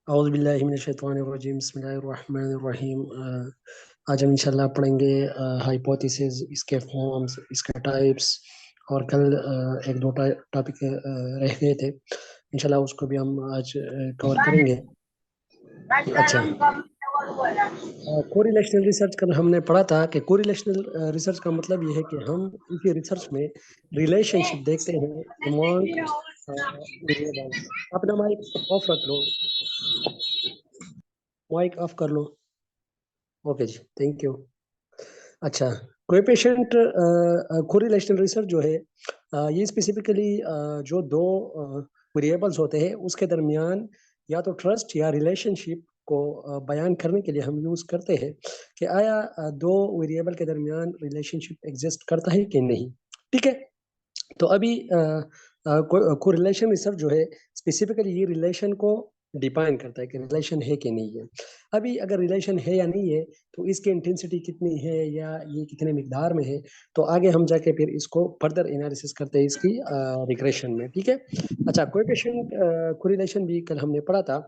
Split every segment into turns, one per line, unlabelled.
औज़ुबिल्लाहि मिनश्शैतानिर्रजीम बिस्मिल्लाहिर्रहमानिर्रहीम। आज हम इंशाल्लाह पढ़ेंगे हाइपोथेसिस, इसके फॉर्म्स, इसके टाइप्स, और कल एक दो टॉपिक रह गए थे, इंशाल्लाह उसको भी हम आज कवर करेंगे। अच्छा, कोरिलेशनल रिसर्च कल हमने पढ़ा था कि कोरिलेशनल रिसर्च का मतलब ये है कि हम इसी रिसर्च में रिलेशनशिप देखते हैं अमॉन्ग वेरिएबल्स। अपना माइक ऑफ रख लो, माइक ऑफ कर लो। ओके जी, थैंक यू। अच्छा, कोएफिशिएंट कोरिलेशनल रिसर्च जो है ये स्पेसिफिकली जो दो वेरिएबल्स होते हैं उसके दरमियान या तो ट्रस्ट या रिलेशनशिप को बयान करने के लिए हम यूज करते हैं कि आया दो वेरिएबल के दरमियान रिलेशनशिप एग्जिस्ट करता है कि नहीं। ठीक है, तो अभी कोरिलेशन रिसर्च जो है स्पेसिफिकली ये रिलेशन को डिफाइन करता है कि रिलेशन है कि नहीं है। अभी अगर रिलेशन है या नहीं है तो इसकी इंटेंसिटी कितनी है या ये कितने मिकदार में है, तो आगे हम जाके फिर इसको फर्दर एनालिसिस करते हैं इसकी रिग्रेशन में। ठीक है, अच्छा, कोएफिशिएंट कोरिलेशन भी कल हमने पढ़ा था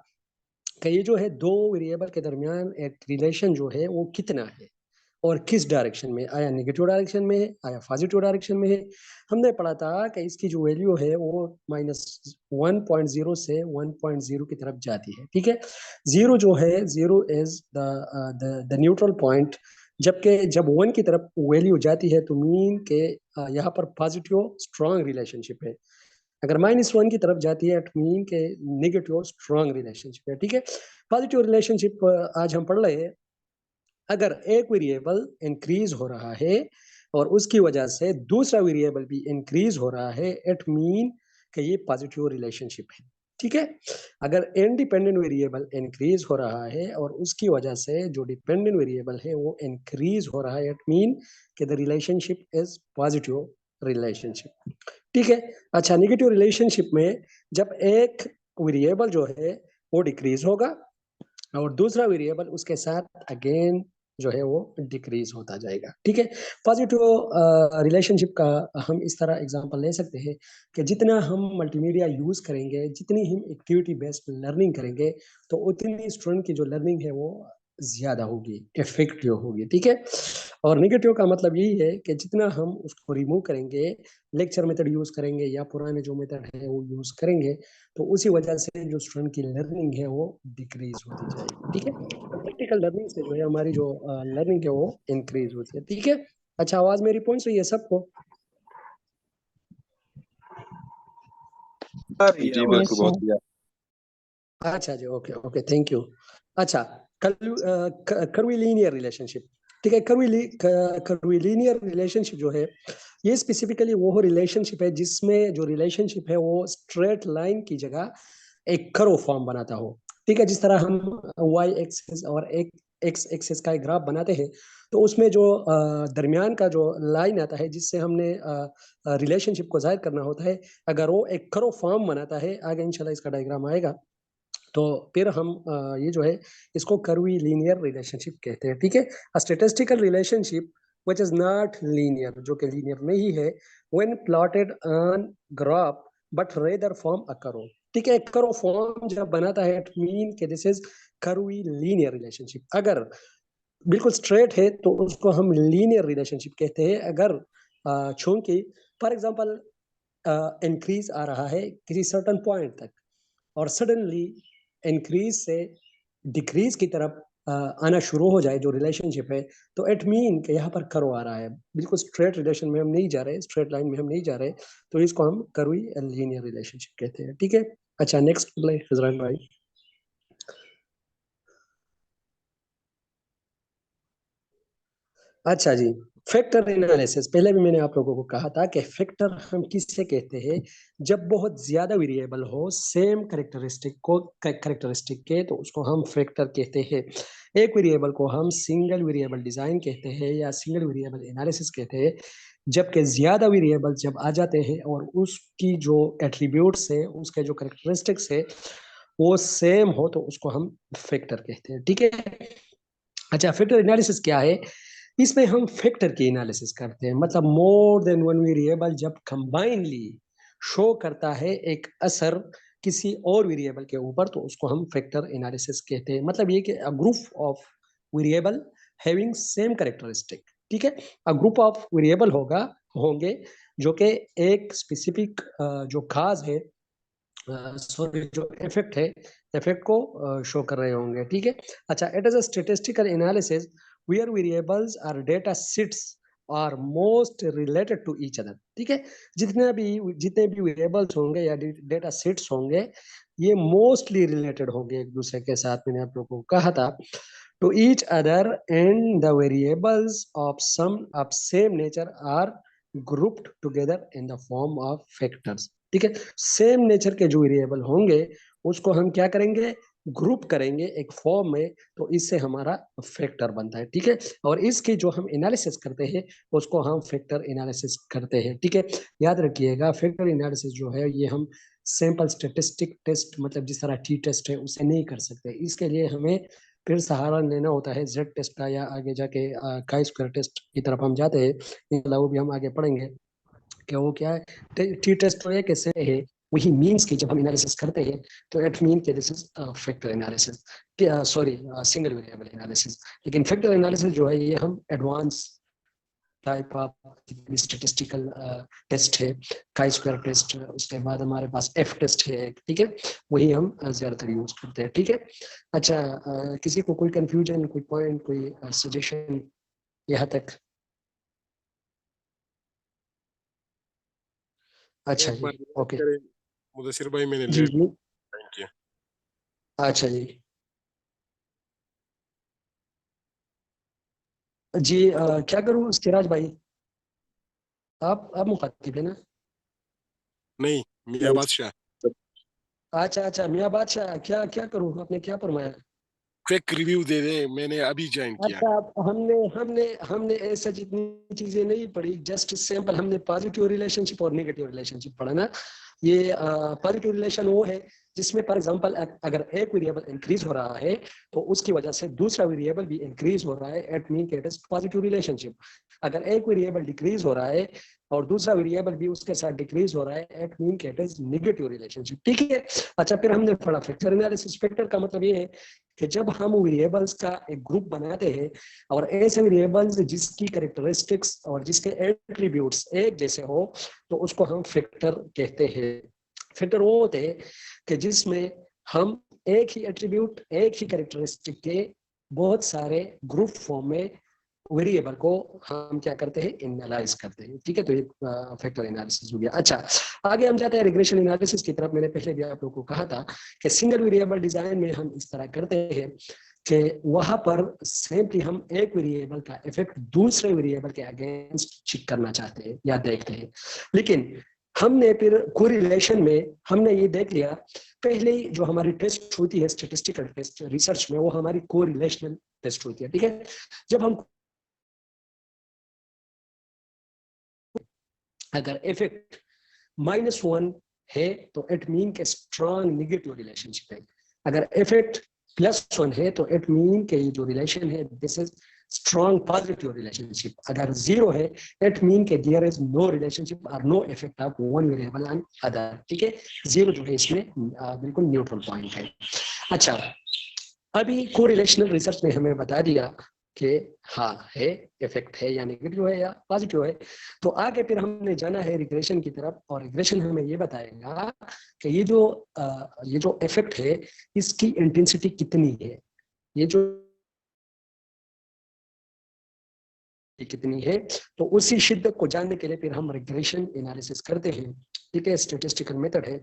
कि ये जो है दो वेरिएबल के दरमियान एक रिलेशन जो है वो कितना है और किस डायरेक्शन में, आया नेगेटिव डायरेक्शन में है, आया पॉजिटिव डायरेक्शन में है। हमने पढ़ा था कि इसकी जो वैल्यू है वो -1.0 से 1.0 की तरफ जाती है। ठीक है, जीरो जो है, zero is the neutral point, जबकि जब 1 की तरफ वैल्यू जाती है तो मीन के यहाँ पर पॉजिटिव स्ट्रॉन्ग रिलेशनशिप है। अगर -1 की तरफ जाती है इट मीन के नेगेटिव स्ट्रॉन्ग रिलेशनशिप है। ठीक है, पॉजिटिव रिलेशनशिप आज हम पढ़ रहे हैं। अगर एक वेरिएबल इंक्रीज हो रहा है और उसकी वजह से दूसरा वेरिएबल भी इंक्रीज हो रहा है, इट मीन कि ये पॉजिटिव रिलेशनशिप है। ठीक है, अगर इंडिपेंडेंट वेरिएबल इंक्रीज हो रहा है और उसकी वजह से जो डिपेंडेंट वेरिएबल है वो इंक्रीज हो रहा है, इट मीन कि the relationship is positive relationship. ठीक है, अच्छा, नेगेटिव रिलेशनशिप में जब एक वेरिएबल जो है वो डिक्रीज होगा और दूसरा वेरिएबल उसके साथ अगेन जो है वो डिक्रीज होता जाएगा। ठीक है, पॉजिटिव रिलेशनशिप का हम इस तरह एग्जांपल ले सकते हैं कि जितना हम मल्टीमीडिया यूज करेंगे, जितनी हम एक्टिविटी बेस्ड लर्निंग करेंगे, तो उतनी स्टूडेंट की जो लर्निंग है वो ज्यादा होगी, इफेक्टिव होगी। ठीक है, और नेगेटिव का मतलब यही है कि जितना हम उसको रिमूव करेंगे, लेक्चर मेथड यूज करेंगे या पुराने जो मेथड है वो यूज करेंगे, तो उसी वजह से जो स्टूडेंट की लर्निंग है वो डिक्रीज होती जाएगी। ठीक है, तो प्रैक्टिकल लर्निंग से जो है हमारी जो लर्निंग है वो इंक्रीज होती है। ठीक है, अच्छा, आवाज मेरी पहुंच रही है सबको?
जी बिल्कुल, बहुत बढ़िया।
अच्छा जी, ओके ओके, थैंक यू। अच्छा, कर्वीलिनियर रिलेशनशिप। ठीक है, कर्वीलिनियर रिलेशनशिप जो है ये स्पेसिफिकली वो रिलेशनशिप है जिसमें जो रिलेशनशिप है वो स्ट्रेट लाइन की जगह एक कर्व फॉर्म बनाता हो। ठीक है, जिस तरह हम वाई एक्सिस और एक एक्स एक्सिस का एक ग्राफ बनाते हैं, तो उसमें जो दरमियान का जो लाइन आता है जिससे हमने रिलेशनशिप को जाहिर करना होता है, अगर वो एक कर्व फॉर्म बनाता है, आगे इंशाल्लाह इसका डायग्राम आएगा, तो फिर हम ये जो है इसको कर्वी लीनियर रिलेशनशिप कहते हैं। ठीक है, statistical relationship which is not linear, जो कि लीनियर नहीं है, when plotted on graph but rather form a curve. ठीक है, कर्व फॉर्म जब बनाता है इट मीन कि this is curvy linear relationship. अगर बिल्कुल स्ट्रेट है तो उसको हम लीनियर रिलेशनशिप कहते हैं। अगर चूंकि फॉर एग्जांपल इंक्रीज आ रहा है किसी सर्टन पॉइंट तक और सडनली इंक्रीज से डिक्रीज की तरफ आना शुरू हो जाए जो रिलेशनशिप है, तो इट मीन कि यहाँ पर कर्व आ रहा है, बिल्कुल स्ट्रेट रिलेशन में हम नहीं जा रहे, स्ट्रेट लाइन में हम नहीं जा रहे, तो इसको हम कर्वी लीनियर रिलेशनशिप कहते हैं। ठीक है, अच्छा, नेक्स्ट हजरत भाई। अच्छा जी, फैक्टर एनालिसिस, पहले भी मैंने आप लोगों को कहा था कि फैक्टर हम किससे कहते हैं, जब बहुत ज्यादा वेरिएबल हो सेम कैरेक्टरिस्टिक के, तो उसको हम फैक्टर कहते हैं। एक वेरिएबल को हम सिंगल वेरिएबल डिजाइन कहते हैं या सिंगल वेरिएबल एनालिसिस कहते हैं, जबकि ज्यादा वेरिएबल जब आ जाते हैं और उसकी जो एट्रीब्यूट्स है, उसके जो कैरेक्टरिस्टिक्स है वो सेम हो, तो उसको हम फैक्टर कहते हैं। ठीक है, अच्छा, फैक्टर एनालिसिस क्या है? इसमें हम फैक्टर की एनालिसिस करते हैं, मतलब मोर देन वन वेरिएबल जब कंबाइनली शो करता है एक असर किसी और वेरिएबल के ऊपर, तो उसको हम फैक्टर एनालिसिस कहते हैं। मतलब ये कि a group of variable having same characteristic, ठीक है। अ ग्रुप ऑफ वेरिएबल होंगे जो कि एक स्पेसिफिक जो खास है, सॉरी जो इफेक्ट है, इफेक्ट को शो कर रहे होंगे, ठीक है। अच्छा, it is a statistical analysis where variables are data sets are most related to each other, ठीक है। जितने भी वेरिएबल्स होंगे या डेटा सेट्स होंगे, ये मोस्टली रिलेटेड होंगे एक दूसरे के साथ। मैंने आप लोगों को कहा था, to each other, and the variables of same nature are grouped together in the form of factors, ठीक है। सेम नेचर के जो वेरिएबल होंगे उसको हम क्या करेंगे, ग्रुप करेंगे एक फॉर्म में, तो इससे हमारा फैक्टर बनता है, ठीक है। और इसकी जो हम एनालिसिस करते हैं उसको हम फैक्टर एनालिसिस करते हैं, ठीक है। याद रखिएगा, फैक्टर एनालिसिस जो है ये हम सैंपल स्टेटिस्टिक टेस्ट, मतलब जिस तरह टी टेस्ट है उससे नहीं कर सकते। इसके लिए हमें फिर सहारा लेना होता है जेड टेस्ट का, या आगे जाके काई स्क्वायर टेस्ट की तरफ हम जाते हैं। इंशाल्लाह वो भी हम आगे पढ़ेंगे कि वो क्या है। टी टेस्ट तो एक ऐसे है, वही मीन्स की जब हम एनालिसिस करते हैं तो इट मीन के this is factor analysis, sorry single variable analysis. लेकिन फैक्टर एनालिसिस जो है ये हम advance type of statistical test है, काई स्क्वायर टेस्ट, उसके बाद हमारे पास एफ टेस्ट है, ठीक है। वही हम ज्यादातर यूज करते हैं, ठीक है। अच्छा, किसी को कोई कंफ्यूजन, कोई पॉइंट, कोई सजेशन यहाँ तक? अच्छा
एक
जी,
बार
ओके।
करें मुदस्सिर भाई, मैंने
जी
लेट
जी,
ज्वाइन किया।
अच्छा जी। जी क्या करूँ सिराज भाई, आप मुखातिब है ना?
नहीं, मियाँ बादशाह।
अच्छा अच्छा, मियाँ बादशाह, क्या क्या करूँ, आपने क्या फरमाया?
क्विक रिव्यू दे दे, मैंने अभी ज्वाइन किया।
अच्छा, हमने हमने हमने ऐसा जितनी चीजें नहीं पढ़ी, जस्ट सैंपल हमने पॉजिटिव रिलेशनशिप और नेगेटिव रिलेशनशिप पढ़ा ना। ये पॉजिटिव रिलेशन वो है जिसमें फॉर एग्जांपल अगर एक वेरिएबल इंक्रीज हो रहा है तो उसकी वजह से दूसरा वेरिएबल भी इंक्रीज हो रहा है, it mean it is positive relationship. अगर एक वेरिएबल डिक्रीज हो रहा है और दूसरा वेरिएबल भी उसके साथ डिक्रीज हो रहा है, it mean it is negative relationship, ठीक है। अच्छा, फिर हमने पढ़ा फैक्टर एनालिसिस। फैक्टर का मतलब ये है कि जब हम वेरिएबल्स का एक ग्रुप बनाते हैं और ऐसे वेरिएबल्स जिसकी कैरेक्टरिस्टिक्स और जिसके एट्रीब्यूट्स एक जैसे हो, तो उसको हम फैक्टर कहते हैं। फैक्टर वो होते हैं कि जिसमें हम एक ही एट्रीब्यूट, एक ही कैरेक्टरिस्टिक के बहुत सारे ग्रुप फॉर्म में वेरिएबल को हम क्या करते हैं, एनालाइज करते हैं, ठीक है। तो ये फैक्टर एनालिसिस हो गया। अच्छा, आगे हम जाते हैं रिग्रेशन एनालिसिस की तरफ। मैंने पहले भी आप लोगों को कहा था कि सिंगल वेरिएबल डिजाइन में हम इस तरह करते हैं कि वहां पर सिंपली हम एक वेरिएबल का इफेक्ट दूसरे वेरिएबल के अगेंस्ट चेक करना चाहते हैं या देखते हैं। लेकिन हमने फिर कोरिलेशन में हमने ये देख लिया, पहले जो हमारी टेस्ट होती है स्टेटिस्टिकल टेस्ट रिसर्च में, वो हमारी कोरिलेशनल टेस्ट होती है, ठीक है। जब हम अगर इफेक्ट -1 है तो इट मीन के स्ट्रॉन्ग नेगेटिव रिलेशनशिप है। अगर इफेक्ट +1 है तो इट मीन के जो रिलेशन है this is strong positive relationship. अगर 0 है इट मीन के देयर इज नो रिलेशनशिप और no effect of one variable on other, ठीक है। 0 जो है इसमें बिल्कुल न्यूट्रल पॉइंट है। अच्छा, अभी कोरिलेशनल रिसर्च ने हमें बता दिया कि हाँ है, इफेक्ट है या नेगेटिव है या पॉजिटिव है। तो आगे फिर हमने जाना है रिग्रेशन की तरफ, और रिग्रेशन हमें ये बताएगा कि ये जो इफेक्ट है इसकी इंटेंसिटी कितनी है, ये जो कितनी है। तो उसी शिद्दत को जानने के लिए फिर हम रिग्रेशन एनालिसिस करते हैं, ठीक है। स्टैटिस्टिकल मेथड है।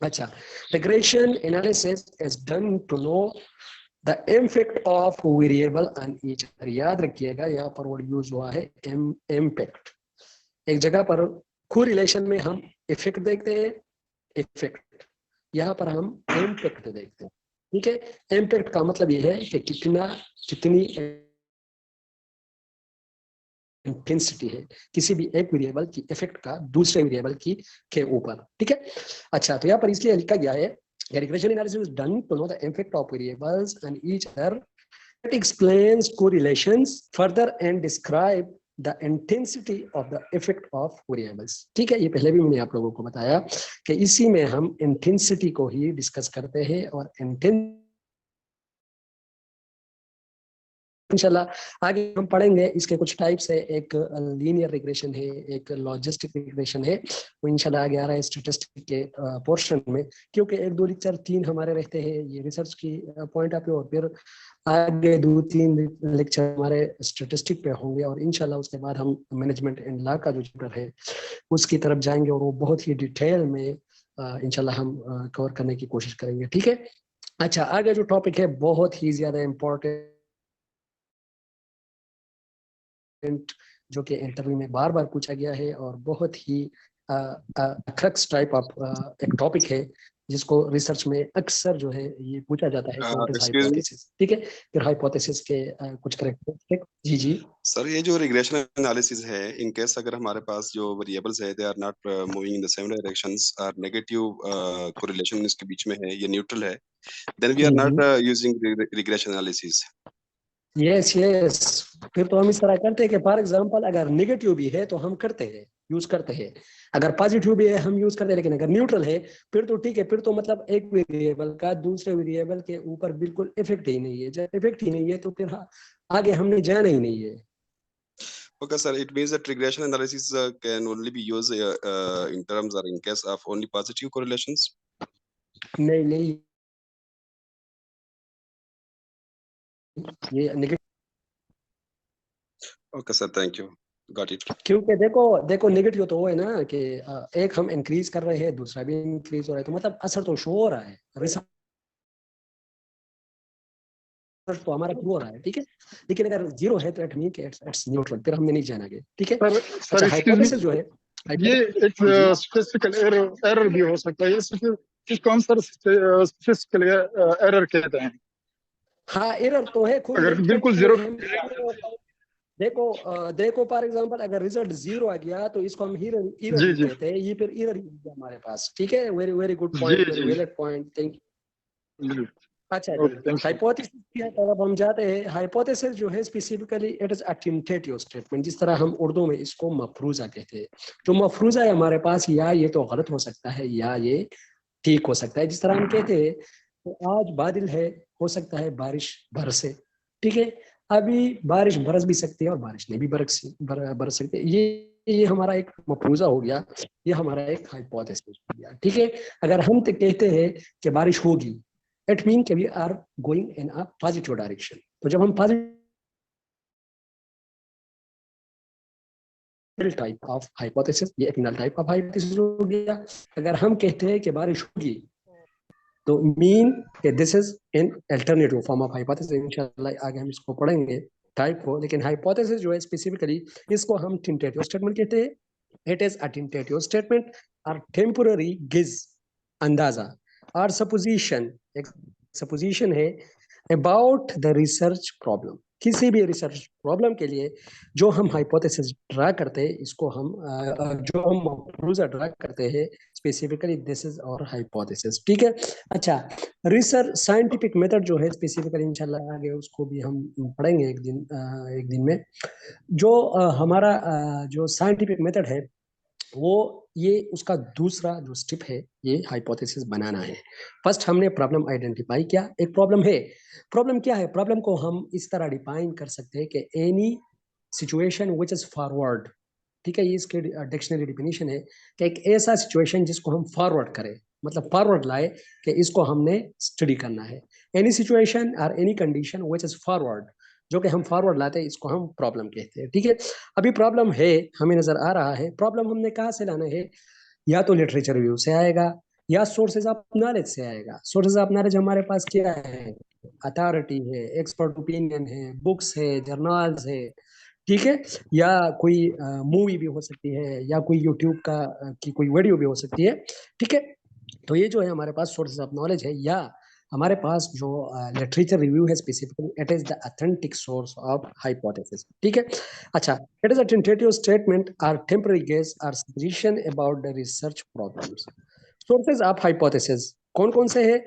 अच्छा, regression analysis is done to know the impact of variable on each other. याद रखिएगा, यहाँ पर वर्ड यूज हुआ है इम्पैक्ट। एक जगह पर कोरिलेशन में हम इफेक्ट देखते हैं, इफेक्ट, यहाँ पर हम इम्पैक्ट देखते हैं, ठीक है। इम्पैक्ट का मतलब ये है कि कितनी इंटेंसिटी है किसी भी एक वेरिएबल की इफेक्ट का दूसरे वेरिएबल की के ऊपर, ठीक है। अच्छा, तो यहाँ पर इसलिए लिखा गया है regression analysis is done to know the effect of variables and each other. It explains correlations further and describe the intensity of the effect of variables. ठीक है, ये पहले भी मैंने आप लोगों को बताया कि इसी में हम इंटेंसिटी को ही डिस्कस करते हैं, और इंशाल्लाह आगे हम पढ़ेंगे इसके कुछ टाइप्स है। एक लीनियर रिग्रेशन है, एक लॉजिस्टिक रिग्रेशन है, वो इंशाल्लाह आगे आ रहा है स्टैटिस्टिक के पोर्शन में, क्योंकि 1 2 लेक्चर 3 हमारे रहते हैं ये रिसर्च की पॉइंट ऑफ व्यू, और फिर आगे 2 3 लेक्चर हमारे स्टैटिस्टिक पे होंगे, और इंशाल्लाह उसके बाद हम मैनेजमेंट एंड लॉ का जो चैप्टर है उसकी तरफ जाएंगे, और वो बहुत ही डिटेल में इंशाल्लाह हम कवर करने की कोशिश करेंगे। ठीक है, अच्छा, आगे जो टॉपिक है बहुत ही ज्यादा इम्पोर्टेंट, जो कि इंटरव्यू में बार बार पूछा गया है, और बहुत ही क्रक्स टाइप ऑफ एक टॉपिक है जिसको रिसर्च में अक्सर जो है ये पूछा जाता है, व्हाट इज हाइपोथेसिस। ठीक है, फिर हाइपोथेसिस के कुछ करेक्टरिस्टिक। जी जी
सर, ये जो रिग्रेशन एनालिसिस है, इन केस अगर हमारे पास जो वेरिएबल्स है they are not moving in the same directions, और नेगेटिव कोरिलेशन इसके बीच में है, ये न्यूट्रल है, then we are not using regression analysis.
Yes yes, फिर तो हम इस तरह करते हैं कि फॉर एग्जांपल अगर नेगेटिव भी है तो हम करते हैं, यूज करते हैं, अगर पॉजिटिव भी है हम यूज करते हैं, लेकिन अगर न्यूट्रल है फिर तो ठीक है, फिर तो मतलब एक वेरिएबल का दूसरे वेरिएबल के ऊपर बिल्कुल इफेक्ट ही नहीं है। जब इफेक्ट ही नहीं है तो फिर आगे हमने जाना ही नहीं है।
Okay, sir, it means that regression analysis can only be used in terms or in case of only positive correlations?
नहीं नहीं, ये negative.
Okay, sir, thank you. Got it.
क्योंकि देखो देखो नेगेटिव तो वो है ना कि एक हम इंक्रीज कर रहे हैं, दूसरा भी इंक्रीज हो रहा है, तो मतलब असर तो शो हो रहा है, रिसर्च तो हमारा प्रूव हो रहा है। ठीक है, लेकिन अगर जीरो है तो इट मीन कि इट्स न्यूट्रल, फिर हमने नहीं जाना है। ठीक है, अच्छा, हाइपोथेसिस जो है
ये एक स्टैटिस्टिकल एरर भी हो सकता है, इसको हम सर स्टैटिस्टिकल एरर कहते हैं।
हाँ, एरर तो है खुद,
अगर बिल्कुल जीरो,
देखो फॉर एग्जांपल अगर रिजल्ट जीरो आ गया तो इसको हम एरर कहते हैं, ये फिर एरर हमारे पास। ठीक है, very very good point, very valid point, thank you. अच्छा, हाइपोथेसिस की तरफ हम जाते हैं। हाइपोथेसिस जो है specifically it is a tentative statement, जिस तरह हम उर्दू में इसको मफरूजा कहते हैं। जो मफरूजा है हमारे पास, या ये तो गलत हो सकता है या ये ठीक हो सकता है। जिस तरह हम कहते हैं तो आज बादल है, हो सकता है बारिश बरसे। ठीक है, अभी बारिश बरस भी सकती है और बारिश नहीं भी बरस सकती है। ये हमारा एक मफरूजा हो गया, ये हमारा एक हाइपोथेसिस हो गया। ठीक है, अगर हम कहते हैं कि बारिश होगी, इट मीन कि we are going in a positive direction. तो जब हम पॉजिटिव टाइप ऑफ हाइपोथेसिस, ये एक नल टाइप ऑफ हाइपोथेसिस हो गया। अगर हम कहते हैं कि बारिश होगी तो मीन कि this is an alternative form of hypothesis. इंशाल्लाह आगे हम इसको पढ़ेंगे टाइप को, लेकिन हाइपोथेसिस जो है स्पेसिफिकली इसको हम टेंटेटिव स्टेटमेंट कहते हैं। It is a tentative statement और टेम्पोररी गिज, अंदाजा और सपोजिशन, एक सपोजिशन है अबाउट द रिसर्च प्रॉब्लम। किसी भी रिसर्च प्रॉब्लम के लिए जो हम हाइपोथेसिस ड्रा करते हैं, इसको हम जो हम मफरूजा ड्रा करते हैं, स्पेसिफिकली दिस इज और हाइपोथेसिस। ठीक है, अच्छा, रिसर्च साइंटिफिक मेथड जो है स्पेसिफिकली इंशाल्लाह आगे उसको भी हम पढ़ेंगे एक दिन में। जो हमारा जो साइंटिफिक मेथड है वो ये उसका दूसरा जो स्टेप है ये हाइपोथेसिस बनाना है। फर्स्ट हमने प्रॉब्लम आइडेंटिफाई किया, एक प्रॉब्लम है। प्रॉब्लम क्या है? प्रॉब्लम को हम इस तरह डिफाइन कर सकते हैं कि any situation which is forward. ठीक है, ये इसके डिक्शनरी डिफिनीशन है कि एक ऐसा सिचुएशन जिसको हम फॉरवर्ड करें, मतलब फॉरवर्ड लाए कि इसको हमने स्टडी करना है। एनी सिचुएशन और any condition which is forward, जो कि हम फॉरवर्ड लाते हैं, इसको हम प्रॉब्लम कहते हैं। ठीक है, अभी प्रॉब्लम है, हमें नजर आ रहा है। प्रॉब्लम हमने कहाँ से लाना है? या तो लिटरेचर रिव्यू से आएगा या सोर्सेज ऑफ नॉलेज से आएगा। सोर्सेज ऑफ नॉलेज हमारे पास क्या है? अथॉरिटी है, एक्सपर्ट ओपिनियन है, बुक्स है, जर्नल्स है। ठीक है, या कोई मूवी भी हो सकती है, या कोई यूट्यूब का की कोई वीडियो भी हो सकती है। ठीक है, तो ये जो है हमारे पास सोर्सेज ऑफ नॉलेज है, या हमारे पास जो लिटरेचर रिव्यू है specifically it is the authentic source of hypothesis. ठीक है, अच्छा, it is a tentative statement और टेम्पररी गेस और suggestion about the research problems. Sources of hypothesis कौन कौन से है?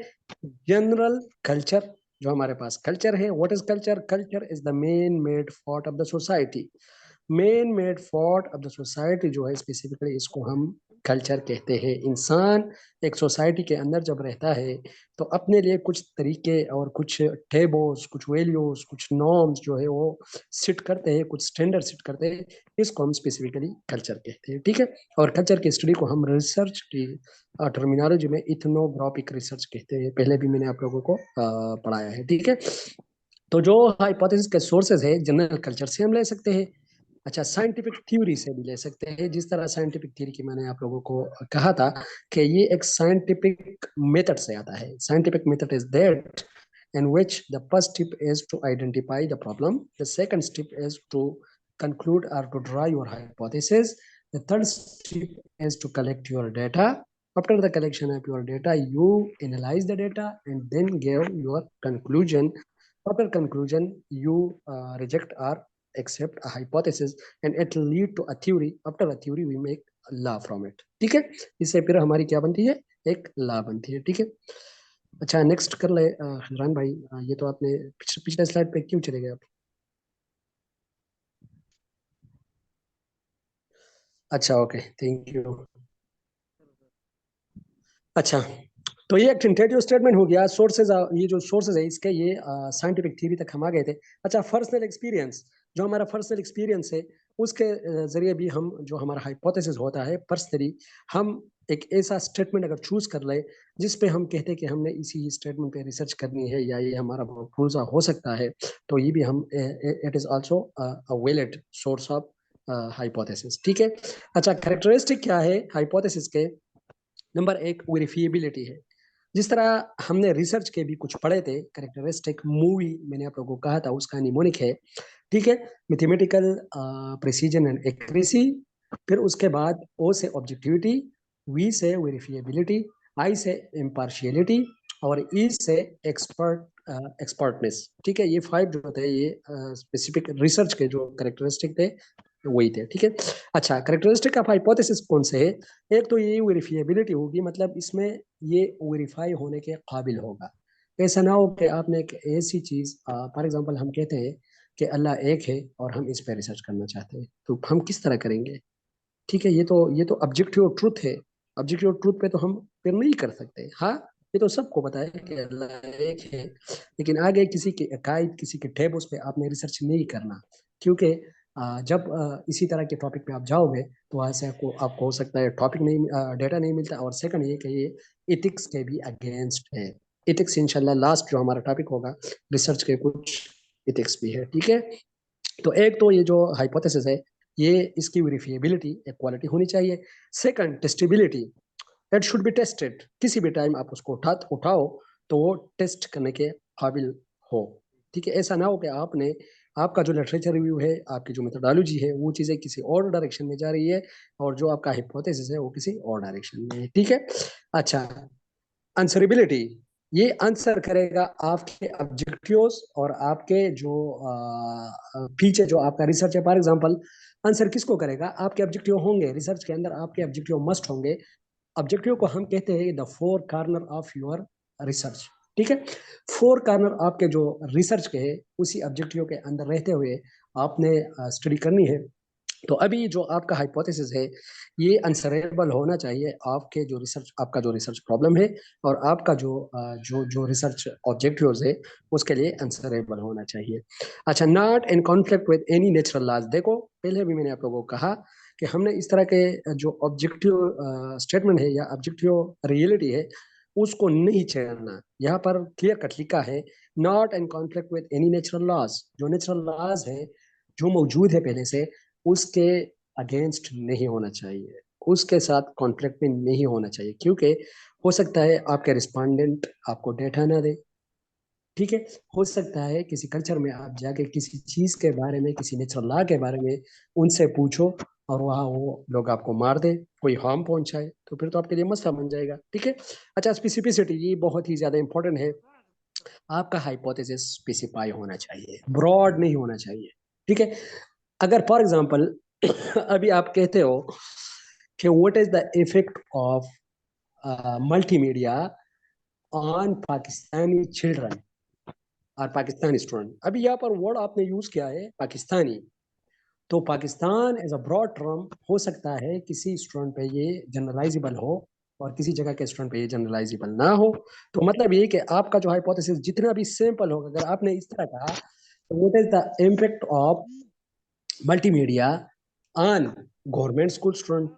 जनरल कल्चर, जो हमारे पास कल्चर है। What is culture? Culture is the man made thought of the society. Man made फॉर्ट ऑफ द सोसाइटी जो है स्पेसिफिकली इसको हम कल्चर कहते हैं। इंसान एक सोसाइटी के अंदर जब रहता है तो अपने लिए कुछ तरीके और कुछ टेबोस, कुछ वैल्यूज, कुछ नॉर्म्स जो है वो सेट करते हैं, कुछ स्टैंडर्ड सेट करते हैं, इसको हम स्पेसिफिकली कल्चर कहते हैं, ठीक है। और कल्चर की स्टडी को हम रिसर्च की टर्मिनोलॉजी में इथनोग्राफिक रिसर्च कहते हैं, पहले भी मैंने आप लोगों को पढ़ाया है, ठीक है। तो जो हाइपोथेसिस के सोर्सेज है जनरल कल्चर से हम ले सकते हैं, अच्छा साइंटिफिक थ्योरी से भी ले सकते हैं। जिस तरह साइंटिफिक थ्योरी की मैंने आप लोगों को कहा था कि ये एक साइंटिफिक मेथड से आता है। Scientific method is that in which the first step is to identify the problem, the second step is to conclude or to draw your hypothesis, the third step is to collect your data. After the collection of your data, you analyze the data and then give your conclusion. After conclusion, you reject or accept a hypothesis and it will lead to a theory. After a theory, we make a law from it. ठीक है, इससे फिर हमारी क्या बनती है, एक law बनती है, ठीक है। अच्छा नेक्स्ट कर ले खजरान भाई, ये तो आपने पिछले स्लाइड पे क्यों चले गए आप? अच्छा ओके, थैंक यू। अच्छा तो ये एक टेंटेटिव स्टेटमेंट हो गया। सोर्सेज, ये जो सोर्सेज है इसके, ये साइंटिफिक थ्योरी तक हम आ गए थे। अच्छा पर्सनल एक्सपीरियंस, जो हमारा पर्सनल एक्सपीरियंस है उसके जरिए भी हम, जो हमारा हाइपोथेसिस होता है पर्सनली, हम एक ऐसा स्टेटमेंट अगर चूज कर ले जिस पे हम कहते हैं कि हमने इसी स्टेटमेंट पे रिसर्च करनी है या ये हमारा प्रूफ हो सकता है, तो ये भी हम, it is also a valid source of hypothesis, ठीक है। अच्छा कैरेक्टरिस्टिक क्या है हाइपोथेसिस के? नंबर एक वेरिफिएबिलिटी है। जिस तरह हमने रिसर्च के भी कुछ पढ़े थे, कैरेक्टरिस्टिक मूवी मैंने आप लोगों को कहा था उसका निमोनिक है, ठीक है। मैथमेटिकल प्रिसीजन एंड एक्यूरेसी, फिर उसके बाद ओ से ऑब्जेक्टिविटी, वी से वेरिफिएबिलिटी, आई से इम्पार्शियलिटी और ई से एक्सपर्टनेस, ठीक है। ये 5 जो थे ये स्पेसिफिक रिसर्च के जो कैरेक्टरिस्टिक थे वही थे, ठीक है। अच्छा कैरेक्टरिस्टिक ऑफ हाइपोथेसिस कौन से है? एक तो ये वेरिफिएबिलिटी होगी, मतलब इसमें ये वेरीफाई होने के काबिल होगा। ऐसा ना हो कि आपने एक ऐसी चीज, फॉर एग्जांपल हम कहते हैं कि अल्लाह एक है और हम इस पर रिसर्च करना चाहते हैं, तो हम किस तरह करेंगे? ठीक है, ये तो ऑब्जेक्टिव ट्रूथ है। ऑब्जेक्टिव ट्रूथ पे तो हम फिर नहीं कर सकते। हाँ ये तो सबको पता है कि अल्लाह एक है, लेकिन आगे किसी के अकायद, किसी के ठेबोस पे आपने रिसर्च नहीं करना, क्योंकि जब इसी तरह के टॉपिक पे आप जाओगे तो वहाँ से आपको हो सकता है टॉपिक नहीं, डेटा नहीं मिलता, और सेकंड ये कि ये इथिक्स के भी अगेंस्ट है। इथिक्स इंशाल्लाह लास्ट जो हमारा टॉपिक होगा, रिसर्च के कुछ इथिक्स भी है, ठीक है। तो एक तो ये जो हाइपोथेसिस है, ये इसकी वेरिफिएबिलिटी, एक क्वालिटी होनी चाहिए। Second testability, it should be tested. किसी भी टाइम आप उसको उठाओ तो वो टेस्ट करने के काबिल हो, ठीक है। ऐसा ना हो कि आपका जो लिटरेचर रिव्यू है, आपकी जो मेथोडोलॉजी है, वो चीज़ें किसी और डायरेक्शन में जा रही है और जो आपका हाइपोथेसिस है वो किसी और डायरेक्शन में है, ठीक है। अच्छा आंसरेबिलिटी, ये आंसर करेगा आपके ऑब्जेक्टिव्स और आपके जो पीछे जो आपका रिसर्च है। फॉर एग्जांपल आंसर किसको करेगा? आपके ऑब्जेक्टिव होंगे रिसर्च के अंदर, आपके ऑब्जेक्टिव मस्ट होंगे। ऑब्जेक्टिव को हम कहते हैं the 4 corner of your research, ठीक है। 4 कॉर्नर आपके जो रिसर्च के है, उसी ऑब्जेक्टिव के अंदर रहते हुए आपने स्टडी करनी है। तो अभी जो आपका हाइपोथेसिस है ये आंसरेबल होना चाहिए आपके जो रिसर्च, आपका जो रिसर्च प्रॉब्लम है और आपका जो रिसर्च ऑब्जेक्टिव्स है उसके लिए आंसरेबल होना चाहिए। अच्छा not in conflict with any natural laws. देखो पहले भी मैंने आप लोगों को कहा कि हमने इस तरह के जो ऑब्जेक्टिव स्टेटमेंट है या ऑब्जेक्टिव रियलिटी है उसको नहीं छेड़ना। यहाँ पर क्लियर कट लिखा है not in conflict with any natural laws. जो नेचुरल लॉज है जो मौजूद है पहले से, उसके अगेंस्ट नहीं होना चाहिए, उसके साथ कॉन्फ्लिक्ट में नहीं होना चाहिए, क्योंकि हो सकता है आपके रिस्पोंडेंट आपको डेटा ना दे, ठीक है। हो सकता है किसी कल्चर में आप जाके किसी चीज के बारे में, किसी नेचुरल लॉ के बारे में उनसे पूछो और वहाँ वो लोग आपको मार दे, कोई हार्म पहुंचाए, तो फिर तो आपके लिए मसला बन जाएगा, ठीक है। अच्छा स्पेसिफिसिटी, ये बहुत ही ज्यादा इंपॉर्टेंट है। आपका हाइपोथेसिस स्पेसिफाई होना चाहिए, ब्रॉड नहीं होना चाहिए, ठीक है। अगर फॉर एग्जांपल अभी आप कहते हो कि what is the effect of multimedia on Pakistani children और पाकिस्तानी स्टूडेंट, अभी यहाँ पर वर्ड आपने यूज किया है पाकिस्तानी, तो Pakistan as a broad term हो सकता है किसी स्टूडेंट पे ये जनरलाइजेबल हो और किसी जगह के स्टूडेंट पे ये जनरलाइजेबल ना हो। तो मतलब ये कि आपका जो हाइपोथेसिस जितना भी सिंपल होगा, अगर आपने इस तरह कहा तो what is the impact of multimedia on government school student,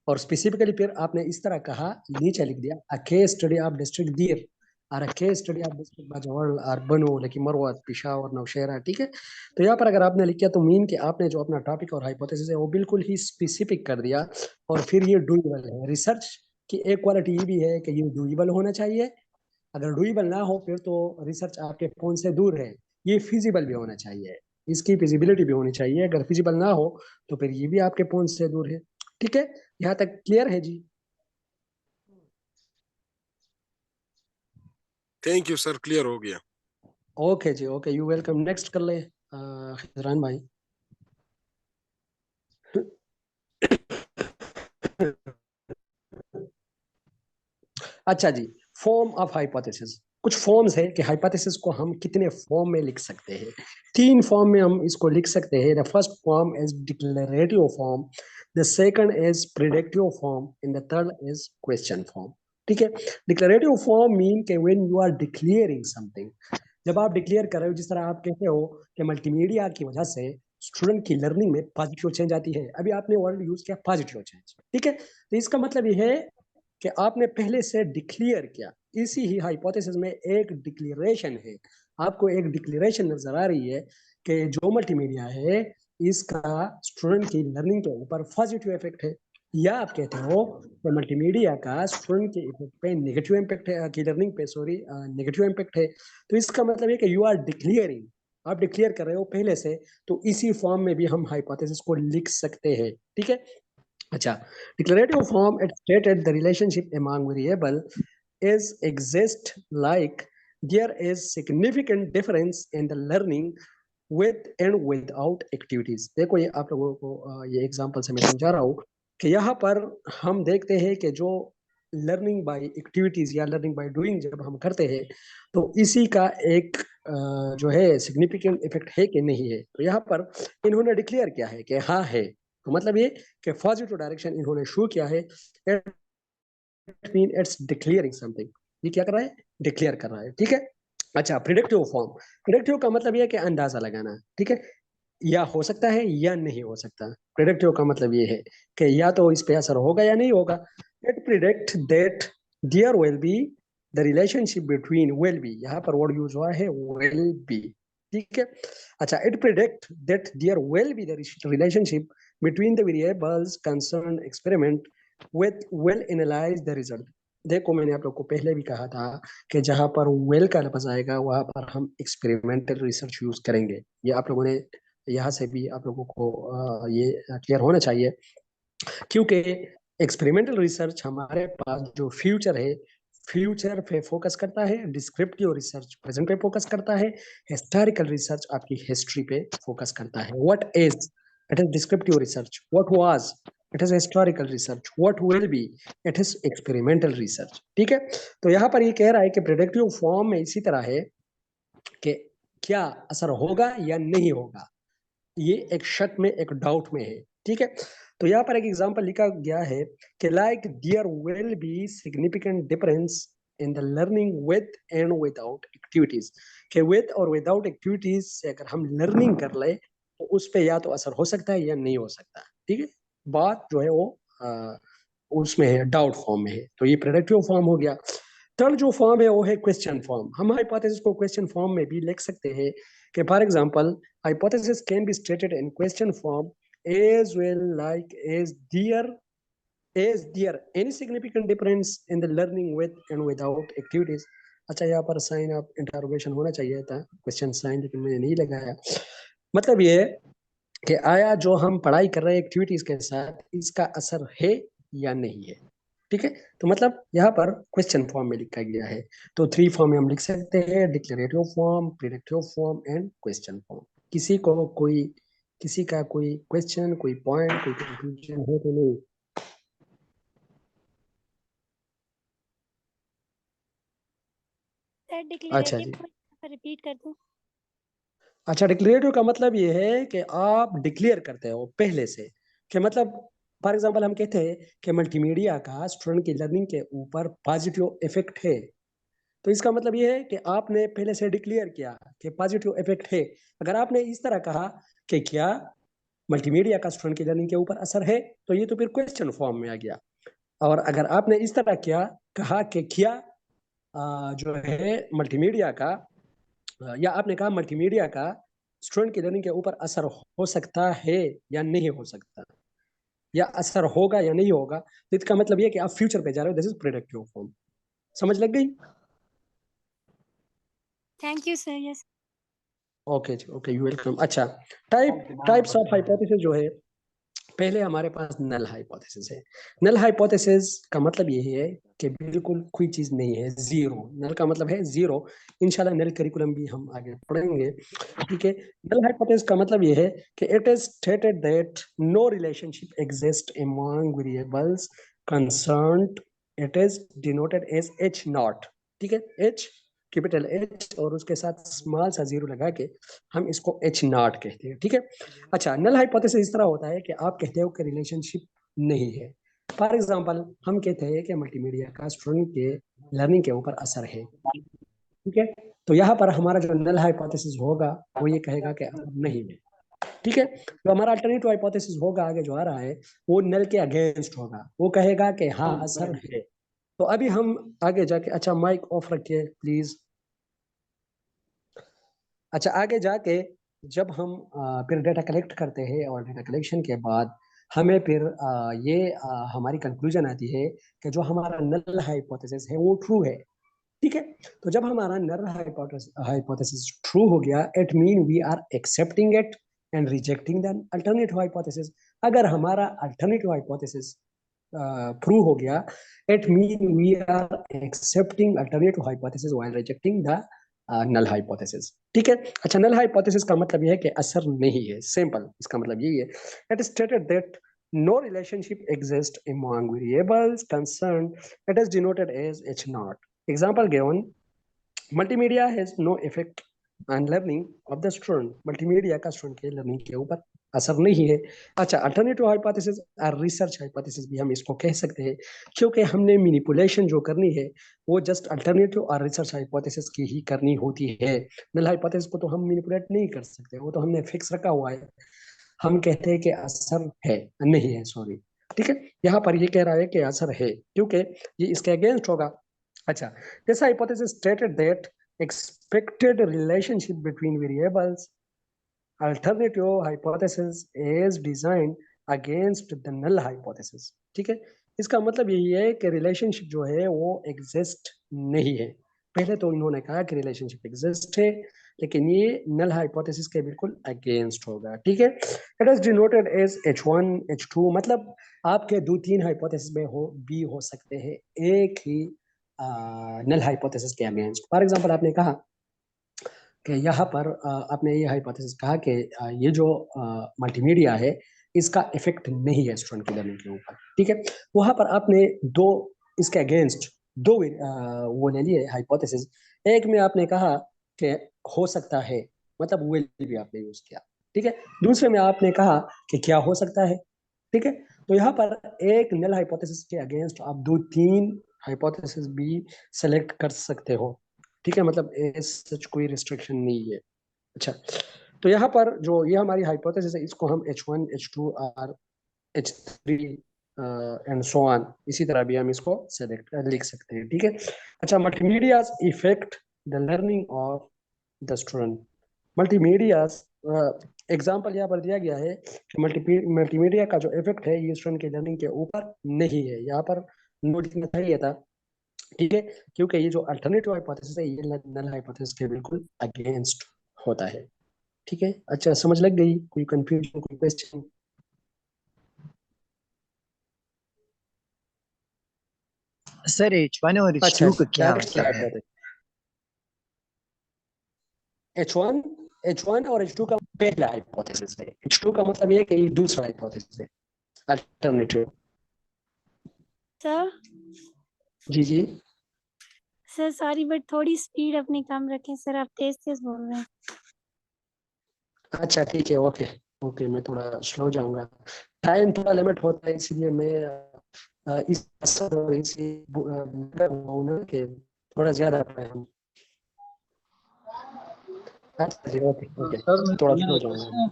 और स्पेसिफिकली फिर आपने इस तरह कहा, नीचे लिख दिया a case study of district Dir और a case study of district Bajaur और बनो लेकिन मरवत पेशावर नौशहरा। ठीक है, तो यहाँ पर अगर आपने लिखा तो मीन कि आपने जो अपना टॉपिक और हाइपोथेसिस है वो बिल्कुल ही स्पेसिफिक कर दिया, और फिर ये डूएबल है। रिसर्च की एक क्वालिटी ये भी है कि ये डूएबल होना चाहिए, अगर डूएबल ना हो फिर तो रिसर्च आपके फोन से दूर है। ये फिजिबल भी होना चाहिए, इसकी फिजिबिलिटी भी होनी चाहिए, अगर फिजिबल ना हो तो फिर ये भी आपके फोन से दूर है। ठीक है, यहाँ तक क्लियर है जी?
थैंक यू सर, क्लियर हो गया।
ओके जी, ओके, यू वेलकम। नेक्स्ट कर ले खिजरान भाई। अच्छा जी, फॉर्म ऑफ हाइपोथेसिस। कुछ फॉर्म्स है कि हाइपोथेसिस को हम कितने फॉर्म में लिख सकते हैं। 3 फॉर्म में हम इसको लिख सकते हैं। The first form is declarative form, the second is predictive form and the third is question form. ठीक है, डिक्लेरेटिव फॉर्म मीन के when you are declaring something, जब आप डिक्लेयर कर रहे हो, जिस तरह आप कहते हो कि मल्टीमीडिया की वजह से स्टूडेंट की लर्निंग में पॉजिटिव चेंज आती है। अभी आपने वर्ड यूज किया पॉजिटिव चेंज। ठीक है, तो इसका मतलब ये है कि आपने पहले से डिक्लेयर किया। इसी ही हाइपोथेसिस में एक डिक्लेरेशन है, आपको एक डिक्लेरेशन नजर आ रही है कि जो मल्टीमीडिया है इसका स्टूडेंट की लर्निंग के ऊपर पॉजिटिव इफेक्ट है, या आप कहते हो कि मल्टीमीडिया का स्टूडेंट के इफेक्ट पे नेगेटिव इम्पैक्ट है, की लर्निंग पे सॉरी नेगेटिव इम्पैक्ट है। तो इसका मतलब है कि यू आर डिक्लेयरिंग, आप डिक्लेयर कर रहे हो पहले से, तो इसी फॉर्म में भी हम हाइपोथेसिस को लिख सकते हैं। ठीक है, अच्छा, declarative form it stated the relationship among variable is exist like there is significant difference in the learning with and without activities। देखो ये आप लोगों को ये एग्जांपल से मैं समझा रहा हूँ कि यहाँ पर हम देखते हैं कि जो लर्निंग बाय एक्टिविटीज या लर्निंग बाय डूइंग जब हम करते हैं तो इसी का एक जो है सिग्निफिकेंट इफेक्ट है कि नहीं है। तो यहाँ पर इन्होंने डिक्लेयर किया है कि हाँ है, तो मतलब ये कि पॉजिटिव डायरेक्शन इन्होंने शो किया है। It mean it's declaring something, ये क्या कर रहा है, डिक्लेयर कर रहा है। ठीक है, अच्छा, प्रिडिक्टिव फॉर्म, प्रिडिक्टिव का मतलब ये है कि अंदाजा लगाना। ठीक है, या हो सकता है या नहीं हो सकता। प्रिडिक्टिव का मतलब ये है कि या तो इस पे असर होगा या नहीं होगा। It predict that there will be the relationship between, will be यहाँ पर वर्ड यूज हुआ है विल बी। ठीक है, अच्छा, it predict that there will be the relationship between the variables concern experiment with will analyse the result. देखो मैंने आप लोग को पहले भी कहा था कि जहां पर वेल का लफ्ज आएगा वहां पर हम एक्सपेरिमेंटल रिसर्च यूज करेंगे। ये आप लोगों ने यहाँ से भी आप लोगों को ये क्लियर होना चाहिए, क्योंकि एक्सपेरिमेंटल रिसर्च हमारे पास जो फ्यूचर है, फ्यूचर पे फोकस करता है। डिस्क्रिप्टिव रिसर्च प्रेजेंट पे फोकस करता है। हिस्टोरिकल रिसर्च आपकी हिस्ट्री पे फोकस करता है। What is, it is descriptive research. What was, it is historical research. What will be, it is experimental research. ठीक है, तो यहाँ पर ये कह रहा है कि प्रेडिक्टिव फॉर्म में इसी तरह है कि क्या असर होगा या नहीं होगा, ये एक शक में, एक डाउट में है। ठीक है, तो यहाँ पर एक एग्जांपल लिखा गया है कि like there will be significant difference in the learning with and without activities, कि विद और विदाउट एक्टिविटीज से अगर हम लर्निंग कर ले तो उस पर या तो असर हो सकता है या नहीं हो सकता। ठीक है, बात जो है वो उसमें है, डाउट फॉर्म में है। तो ये प्रेडिक्टिव फॉर्म हो गया। थर्ड जो फॉर्म है वो है क्वेश्चन फॉर्म। हम हाइपोथेसिस को क्वेश्चन फॉर्म में भी लिख सकते हैं कि for example hypothesis can be stated in question form as well, like is there any significant difference in the learning with and without activities। अच्छा, यहाँ पर साइन ऑफ इंटरोगेशन होना चाहिए था, क्वेश्चन साइन, लेकिन मैंने नहीं लगाया। मतलब ये है कि आया जो हम पढ़ाई कर रहे हैं एक्टिविटीज के साथ इसका असर है या नहीं है। ठीक है, तो मतलब यहाँ पर क्वेश्चन फॉर्म में लिखा गया है। तो 3 फॉर्म में हम लिख सकते हैं, declarative form, predictive form and question form. किसी को कोई, किसी का कोई क्वेश्चन, कोई पॉइंट, कोई कंफ्यूजन है तो नहीं?
सर
अच्छा
डिक्लेरेटिव
जी,
को रिपीट कर दूं?
अच्छा, डिक्लेरेटिव का मतलब ये है कि आप डिक्लेयर करते हो पहले से, कि मतलब फॉर एग्जांपल हम कहते हैं कि मल्टीमीडिया का स्टूडेंट की लर्निंग के ऊपर पॉजिटिव इफेक्ट है, तो इसका मतलब ये है कि आपने पहले से डिक्लेयर किया कि पॉजिटिव इफेक्ट है। अगर आपने इस तरह कहा कि क्या मल्टीमीडिया का स्टूडेंट की लर्निंग के ऊपर असर है, तो ये तो फिर क्वेश्चन फॉर्म में आ गया। और अगर आपने इस तरह किया, कहा कि क्या जो है मल्टीमीडिया का या आपने कहा मल्टीमीडिया का स्टूडेंट की लर्निंग के ऊपर असर हो सकता है या नहीं हो सकता, या असर होगा या नहीं होगा, तो इसका मतलब ये कि आप फ्यूचर पे जा रहे हो। This is predictive form. समझ लग गई?
Thank you sir. Yes.
Okay जी, ओके, यू वेलकम। अच्छा, टाइप्स ऑफ हाइपोथेसिस जो है, पहले हमारे पास नल हाइपोथेसिस है। नल हाइपोथेसिस का मतलब ये है कि बिल्कुल कोई चीज नहीं है, जीरो। नल का मतलब है जीरो। इंशाल्लाह नल करिकुलम भी हम आगे पढ़ेंगे, ठीक है। नल हाइपोथेसिस का मतलब ये है कि it is stated that no relationship exist among variables concerned. It is denoted as H not, ठीक है। एच, कैपिटल एच और उसके साथ स्मॉल सा जीरो लगा के हम इसको एच नॉट कहते हैं, ठीक है। अच्छा, नल हाइपोथेसिस इस तरह होता है कि आप कहते हो कि रिलेशनशिप नहीं है। फॉर एग्जांपल हम कहते हैं कि मल्टीमीडिया का स्टूडेंट के लर्निंग के ऊपर असर है, ठीक है। तो यहाँ पर हमारा जो नल हाइपोथेसिस होगा वो ये कहेगा कि असर नहीं है, ठीक है। तो हमारा अल्टरनेटिव हाइपोथेसिस होगा आगे जो आ रहा है, वो नल के अगेंस्ट होगा, वो कहेगा कि हाँ असर है। तो अभी हम आगे जाके, अच्छा माइक ऑफ रखिए प्लीज। अच्छा, आगे जाके जब हम फिर डेटा कलेक्ट करते हैं और डेटा कलेक्शन के बाद हमें फिर हमारी कंक्लूजन आती है कि जो हमारा नल हाइपोथेसिस है वो ट्रू है, ठीक है। तो जब हमारा नल हाइपोथेसिस ट्रू हो गया, it mean we are accepting it and rejecting the alternative hypothesis. अगर हमारा अल्टरनेटिव हाइपोथेसिस प्रूव हो गया, it mean we are accepting alternative hypothesis while rejecting the null hypothesis, ठीक है। अच्छा, नल हाइपोथेसिस का मतलब यह है कि असर नहीं है, सिंपल। इसका मतलब यही है, it stated that no relationship exists among variables concerned. It is denoted as h naught. Example given: multimedia has no effect on learning of the student. multimedia का स्टूडेंट के लर्निंग के ऊपर असर नहीं है। अच्छा, अल्टरनेटिव हाइपोथेसिस और research hypothesis भी हम इसको कह सकते हैं, क्योंकि हमने मैनिपुलेशन जो करनी है वो जस्ट अल्टरनेटिव और रिसर्च हाइपोथेसिस की ही करनी होती है। नल हाइपोथेसिस को तो हम मैनिपुलेट नहीं कर सकते, वो तो हमने फिक्स रखा हुआ है। हम कहते हैं कि असर है, नहीं है, सॉरी, ठीक है। यहाँ पर ये कह रहा है कि असर है, क्योंकि ये इसके अगेंस्ट होगा। अच्छा, this hypothesis stated that expected relationship between variables. Alternative hypothesis is designed against the null hypothesis, ठीक है। इसका मतलब यही है कि रिलेशनशिप जो है वो एग्जिस्ट नहीं है। पहले तो इन्होंने कहा कि रिलेशनशिप एग्जिस्ट है, लेकिन ये नल हाइपोथेसिस के बिल्कुल अगेंस्ट होगा, ठीक है। It is denoted as H1 H2, मतलब आपके दो तीन हाइपोथेसिस में हो सकते हैं एक ही नल हाइपोथेसिस के अगेंस्ट। फॉर एग्जांपल आपने कहा कि यहाँ पर आपने ये हाइपोथेसिस कहा कि ये जो मल्टीमीडिया है इसका इफेक्ट नहीं है स्टूडेंट की लर्निंग के ऊपर, ठीक है। वहां पर आपने दो इसके अगेंस्ट दो वो ले लिए हाइपोथेसिस। एक में आपने कहा कि हो सकता है, मतलब विल भी आपने यूज किया, ठीक है। दूसरे में आपने कहा कि क्या हो सकता है, ठीक है। तो यहाँ पर एक नल हाइपोथेसिस के अगेंस्ट आप दो तीन हाइपोथेसिस भी सेलेक्ट कर सकते हो, ठीक है। मतलब सच कोई रिस्ट्रिक्शन नहीं है। अच्छा, तो यहाँ पर जो ये हमारी हाइपोथेसिस है इसको हम H1 H2 और H3 एंड सो ऑन इसी तरह भी हम इसको सेलेक्ट लिख सकते हैं, ठीक है। अच्छा, multimedia's effect the learning of the student. Multimedia's example यहाँ पर दिया गया है कि मल्टीमीडिया का जो इफेक्ट है ये स्टूडेंट के लर्निंग के ऊपर नहीं है। यहाँ पर नोट लिखना चाहिए था, ठीक है, क्योंकि ये जो अल्टरनेटिव हाइपोथेसिस है ये नल हाइपोथेसिस के बिल्कुल अगेंस्ट होता है, ठीक है। अच्छा, समझ लग गई? कोई कंफ्यूजन, कोई क्वेश्चन?
सर H1 और
अच्छा,
H2 का क्या
नेक्स्ट
मतलब है?
H1 H1 और H2 का पहला हाइपोथेसिस है। H2 का मतलब ये है कि ये दूसरा हाइपोथेसिस है, अल्टरनेटिव।
सर
जी जी।
सर सॉरी बट थोड़ी स्पीड अपनी कम रखें सर, आप तेज तेज बोल रहे हैं।
अच्छा ठीक है, ओके ओके, मैं थोड़ा स्लो जाऊंगा, टाइम थोड़ा लिमिट होता है, इसलिए मैं इस असर और इसी हूँ ना कि थोड़ा ज्यादा पढ़े हम। अच्छा जी, ओके ओके,
सर
थोड़ा
मेरा
स्लो
एक
जाऊंगा।
क्वेश्चन है।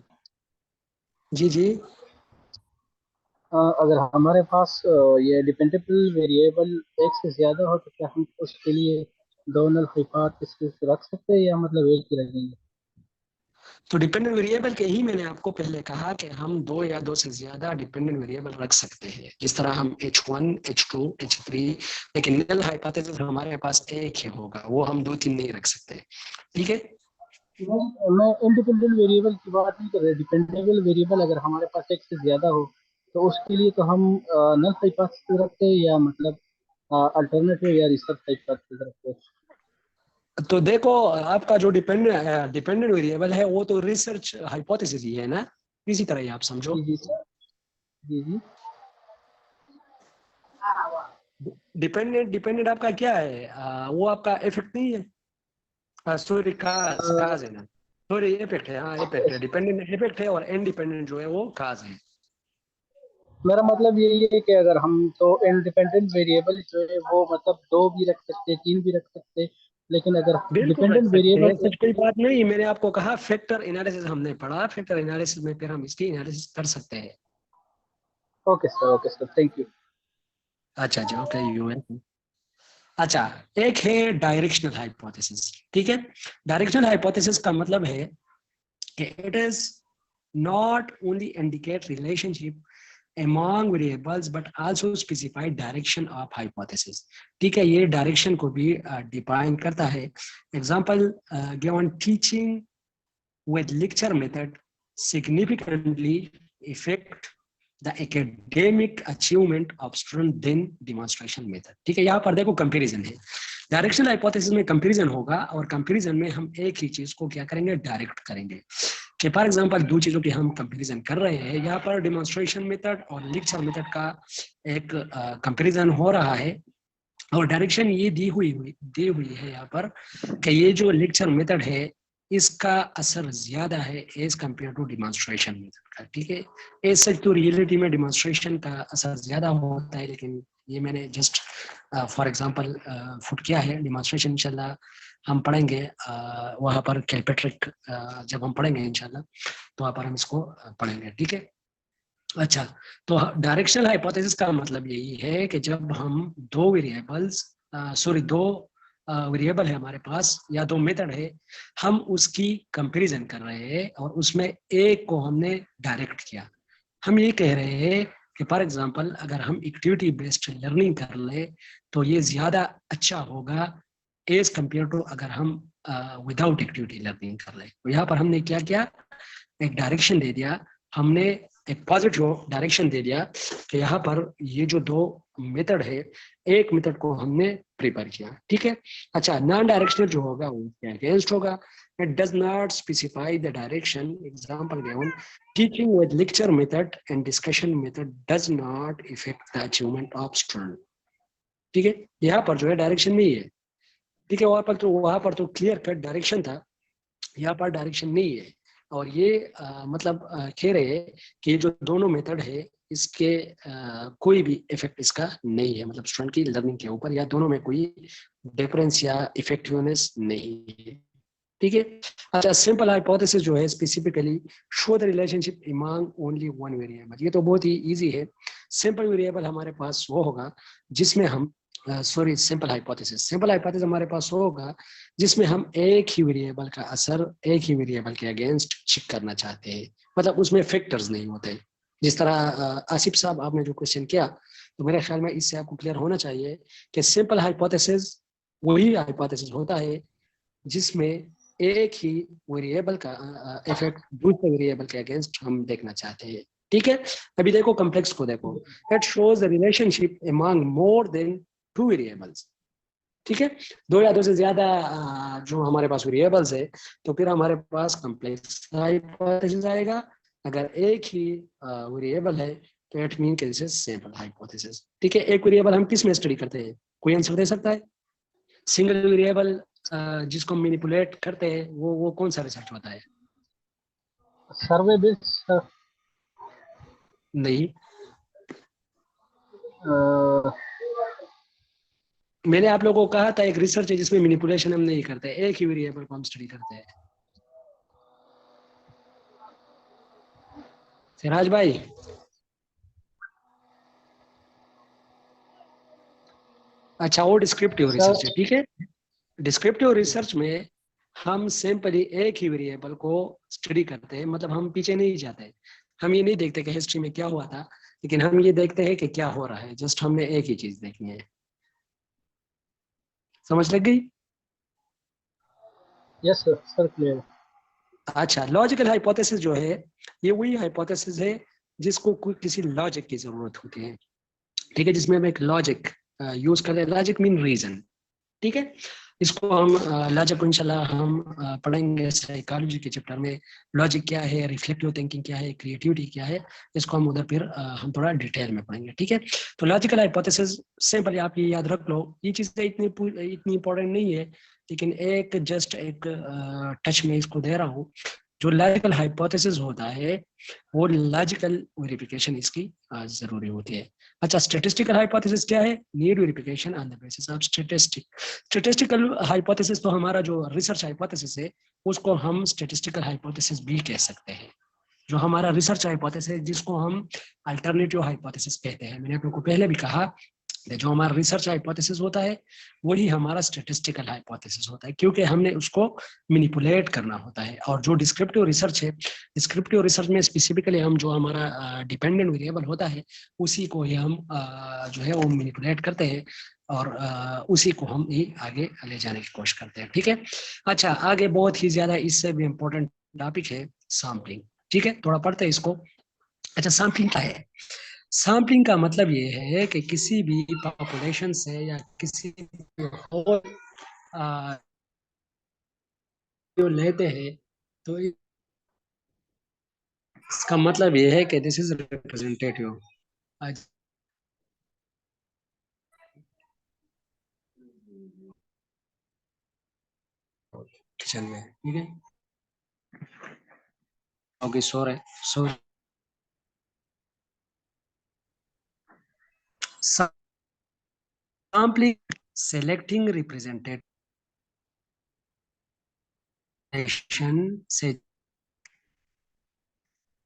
जी जी।
अगर हमारे पास ये डिपेंडेबल वेरिएबल एक से ज्यादा हो तो क्या हम उसके लिए दो नल हाइपोथेसिस रख सकते हैं या मतलब एक ही रखेंगे?
तो डिपेंडेंट वेरिएबल के ही मैंने आपको पहले कहा कि हम दो या दो से ज्यादा डिपेंडेंट वेरिएबल रख सकते हैं, जिस तरह हम H1, H2, H3, लेकिन नल हाइपोथेसिस हमारे पास एक ही होगा, वो हम दो तीन नहीं रख सकते। ठीक है।
मैं इंडिपेंडेंट वेरिएबल की बात नहीं कर रहा, डिपेंडेबल वेरिएबल अगर हमारे पास एक से ज्यादा हो तो उसके लिए तो हम नल हाइपोथेसिस रखते हैं या मतलब अल्टरनेटिव या रिसर्च हाइपोथेसिस रखते हैं?
तो देखो, आपका जो डिपेंडेंट वेरिएबल है वो तो रिसर्च हाइपोथेसिस ही है ना, इसी तरह ही आप समझो।
जी जी सर, जी जी।
डिपेंडेंट डिपेंडेंट आपका क्या है, वो आपका इफेक्ट नहीं है, सॉरी काज है ना, सॉरी इफेक्ट है, हाँ इफेक्ट है, डिपेंडेंट इफेक्ट है और इंडिपेंडेंट जो है वो काज है।
मेरा मतलब यही है कि अगर हम तो इंडिपेंडेंट वेरिएबल जो है वो मतलब दो भी रख सकते हैं, तीन भी रख सकते हैं, लेकिन अगर
बिल्कुल रख
डिपेंडेंट
सकते
वेरिएबल
हैं,
से
कुछ कोई बात नहीं, मैंने आपको कहा फैक्टर एनालिसिस हमने पढ़ा, फैक्टर एनालिसिस में फिर हम इसकी एनालिसिस कर सकते हैं।
Okay sir, thank you.
अच्छा जी, ओके यू। अच्छा, एक है डायरेक्शनल हाइपोथेसिस। ठीक है। डायरेक्शनल हाइपोथेसिस का मतलब है कि it is not only indicate relationship among variables but also specify direction of hypothesis। ठीक है, ये डायरेक्शन को भी डिफाइन करता है। Example given teaching with lecture method significantly affect the academic achievement of student than demonstration method। ठीक है, यहाँ पर देखो कंपैरिजन है, डायरेक्शनल हाइपोथेसिस में कंपैरिजन होगा और कंपैरिजन में हम एक ही चीज को क्या करेंगे, डायरेक्ट करेंगे। कि फॉर एग्जांपल दो चीजों की हम कंपैरिजन कर रहे हैं, यहाँ पर डेमोन्स्ट्रेशन मेथड और लेक्चर मेथड का एक कंपैरिजन हो रहा है, और डायरेक्शन ये दी हुई है यहाँ पर कि ये जो लेक्चर मेथड है इसका असर ज्यादा है as compare to demonstration method का। ठीक है, एज सच तो रियलिटी में डिमॉन्स्ट्रेशन का असर ज्यादा होता है, लेकिन ये मैंने जस्ट फॉर एग्जांपल फुट किया है। डिमॉन्स्ट्रेशन इंशाल्लाह हम पढ़ेंगे, वहां पर कैलपेट्रिक जब हम पढ़ेंगे इंशाल्लाह तो वहां पर हम इसको पढ़ेंगे। ठीक है। अच्छा, तो डायरेक्शनल हाइपोथेसिस का मतलब यही है कि जब हम दो वेरिएबल्स सॉरी दो वेरिएबल है हमारे पास या दो मेथड है, हम उसकी कंपैरिजन कर रहे हैं और उसमें एक को हमने डायरेक्ट किया। हम ये कह रहे हैं कि फॉर एग्जांपल अगर हम एक्टिविटी बेस्ड लर्निंग कर ले तो ये ज्यादा अच्छा होगा एज कंपेयर टू अगर हम विदाउट एक्टिविटी लर्निंग कर ले। तो यहाँ पर हमने क्या किया, एक डायरेक्शन दे दिया, हमने एक पॉजिटिव डायरेक्शन दे दिया कि यहाँ पर ये जो दो मेथड है, एक मेथड को हमने प्रिपेयर किया। ठीक है। अच्छा, नॉन डायरेक्शनल जो होगा वो उसके अगेंस्ट होगा। It does not specify the direction. Example given, teaching with lecture method and discussion method does not affect the achievement of student। ठीक है, यहाँ पर जो है डायरेक्शन नहीं है। ठीक है, वहां पर तो क्लियर कट डायरेक्शन था, यहाँ पर डायरेक्शन नहीं है। और ये मतलब कह रहे हैं कि जो दोनों मेथड है इसके कोई भी इफेक्ट इसका नहीं है, मतलब स्टूडेंट की लर्निंग के ऊपर, या दोनों में कोई डिफरेंस या इफेक्टिवनेस नहीं है। ठीक है। अच्छा, सिंपल हाइपोथेसिस जो है specifically show the relationship among only one variable. ये तो बहुत ही इजी है। सिंपल वेरिएबल हमारे पास वो होगा जिसमें हम सिंपल हाइपोथेसिस हमारे पास होगा जिसमें हम एक ही वेरिएबल का असर एक ही वेरिएबल के अगेंस्ट चेक करना चाहते हैं, मतलब उसमें फैक्टर्स नहीं होते। जिस तरह आसिफ साहब आपने जो क्वेश्चन किया, तो मेरे ख्याल में इससे आपको क्लियर होना चाहिए कि सिंपल हाइपोथेसिस वही हाइपोथेसिस होता है जिसमें एक ही वेरिएबल का इफेक्ट दूसरे वेरिएबल के अगेंस्ट हम देखना चाहते हैं। ठीक है। अभी देखो कॉम्प्लेक्स को देखो, it shows the relationship among more than two variables. ठीक है, दो या दो से ज्यादा जो हमारे पास वेरिएबल्स है तो फिर हमारे पास कॉम्प्लेक्स हाइपोथेसिस आएगा। अगर एक ही वेरिएबल है तो इट मीन कि दिस इज सिंपल हाइपोथेसिस। ठीक है, एक वेरिएबल हम किस में स्टडी करते हैं, कोई आंसर दे सकता है? सिंगल वेरिएबल जिसको मैनिपुलेट करते हैं वो कौन सा रिसर्च होता है?
सर्वे बेस्ड सर,
नहीं,
अ,
मैंने आप लोगों को कहा था एक रिसर्च है जिसमें मैनिपुलेशन हम नहीं करते, एक ही वेरिएबल को हम स्टडी करते हैं। सिराज भाई, अच्छा वो डिस्क्रिप्टिव रिसर्च है, ठीक है। डिस्क्रिप्टिव रिसर्च में हम सिंपली एक ही वेरिएबल को स्टडी करते हैं, मतलब हम पीछे नहीं जाते। हम ये नहीं देखते कि हिस्ट्री में क्या हुआ था, लेकिन हम ये देखते हैं कि क्या हो रहा है, जस्ट हमने एक ही चीज देखनी है। समझ लग गई?
Yes sir clear.
अच्छा, लॉजिकल हाइपोथेसिस जो है ये वही हाइपोथेसिस है जिसको किसी लॉजिक की जरूरत होती है, ठीक है, जिसमें हम एक लॉजिक यूज करते हैं। लॉजिक मीन रीजन, ठीक है। इसको हम लॉजिक को इंशाल्लाह हम पढ़ेंगे साइकोलॉजी के चैप्टर में। लॉजिक क्या है, रिफ्लेक्टिव थिंकिंग क्या है, क्रिएटिविटी क्या है, इसको हम उधर फिर हम थोड़ा डिटेल में पढ़ेंगे, ठीक है। तो लॉजिकल हाइपोथेसिस सिंपली आप ये याद रख लो, ये चीजें इतनी इंपॉर्टेंट नहीं है, लेकिन एक जस्ट एक टच में इसको दे रहा हूँ। जो लॉजिकल हाइपोथेसिस होता है वो लॉजिकल वेरिफिकेशन इसकी जरूरी होती है। अच्छा, स्टैटिस्टिकल हाइपोथेसिस क्या है? Need verification on the basis of statistical hypothesis. तो हमारा जो रिसर्च हाइपोथेसिस है उसको हम स्टैटिस्टिकल हाइपोथेसिस भी कह सकते हैं। जो हमारा रिसर्च हाइपोथेसिस है जिसको हम अल्टरनेटिव हाइपोथेसिस कहते हैं। मैंने आपको पहले भी कहा, जो हमारा रिसर्च हाइपोथेसिस होता है वही हमारा स्टैटिस्टिकल हाइपोथेसिस होता है, क्योंकि हमने उसको मैनिपुलेट करना होता है। और जो डिस्क्रिप्टिव रिसर्च है, डिस्क्रिप्टिव रिसर्च में स्पेसिफिकली हम जो हमारा डिपेंडेंट वेरिएबल होता है उसी को ही हम जो है वो मैनिपुलेट करते हैं, और उसी को हम ही आगे ले जाने की कोशिश करते हैं, ठीक है। अच्छा, आगे बहुत ही ज्यादा इससे भी इम्पोर्टेंट टॉपिक है सैम्पलिंग, ठीक है, थोड़ा पढ़ते हैं इसको। अच्छा, सैम्पलिंग क्या है? सैम्पलिंग का मतलब ये है कि किसी भी पॉपुलेशन से या किसी होल जो लेते हैं, तो इसका मतलब ये है कि दिस इज रिप्रेजेंटेटिव। किचन में, ठीक है, ओके, सो रहे सो। सैम्पलिंग सेलेक्टिंग रिप्रेजेंटेटिव से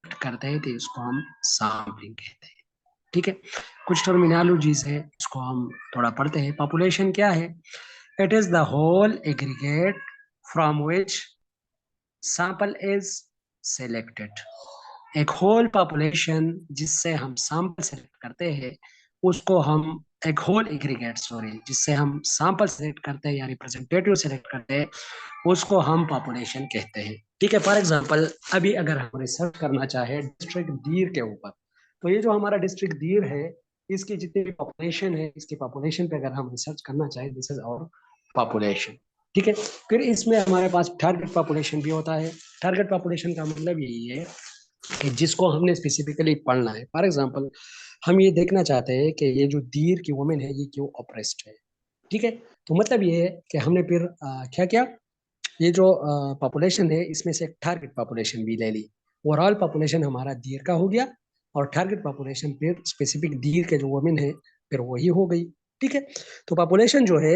करते हैं तो इसको हम सैम्पलिंग कहते हैं, ठीक है। कुछ टर्मिनोलॉजीज है, इसको हम थोड़ा पढ़ते हैं। पॉपुलेशन क्या है? It is the whole aggregate from which sample is selected. एक होल पॉपुलेशन जिससे हम सैंपल सेलेक्ट करते हैं उसको हम, एक होल एग्रीगेट सॉरी, जिससे हम सैंपल सेलेक्ट करते हैं या रिप्रेजेंटेटिव सेलेक्ट करते हैं उसको हम पॉपुलेशन कहते हैं, ठीक है। फॉर एग्जांपल, अभी अगर हम रिसर्च करना चाहे डिस्ट्रिक्ट दीर के ऊपर, तो ये जो हमारा डिस्ट्रिक्ट दीर है इसकी जितनी भी पॉपुलेशन है, इसकी पॉपुलेशन पे अगर हम रिसर्च करना चाहे, दिस इज आवर पॉपुलेशन, ठीक है। फिर इसमें हमारे पास टारगेट पॉपुलेशन भी होता है। टारगेट पॉपुलेशन का मतलब यही है कि जिसको हमने स्पेसिफिकली पढ़ना है। फॉर एग्जांपल, हम ये देखना चाहते हैं कि ये जो दीर की वुमेन है ये क्यों ऑप्रेस्ड है, ठीक है। तो मतलब ये है कि हमने फिर क्या किया, ये जो पॉपुलेशन है इसमें से एक टारगेट पॉपुलेशन भी ले ली। ओवरऑल पॉपुलेशन हमारा दीर का हो गया और टारगेट पॉपुलेशन फिर स्पेसिफिक दीर के जो वुमेन है फिर वही हो गई, ठीक है। तो पॉपुलेशन जो है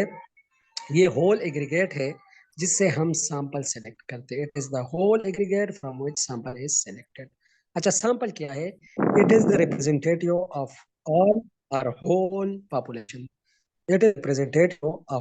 ये होल एग्रीगेट है जिससे हम सैंपल सेलेक्ट करते हैं। It is the whole aggregate from which sample is selected. अच्छा, सैंपल क्या है? It is the representative of all our whole population. It is representative of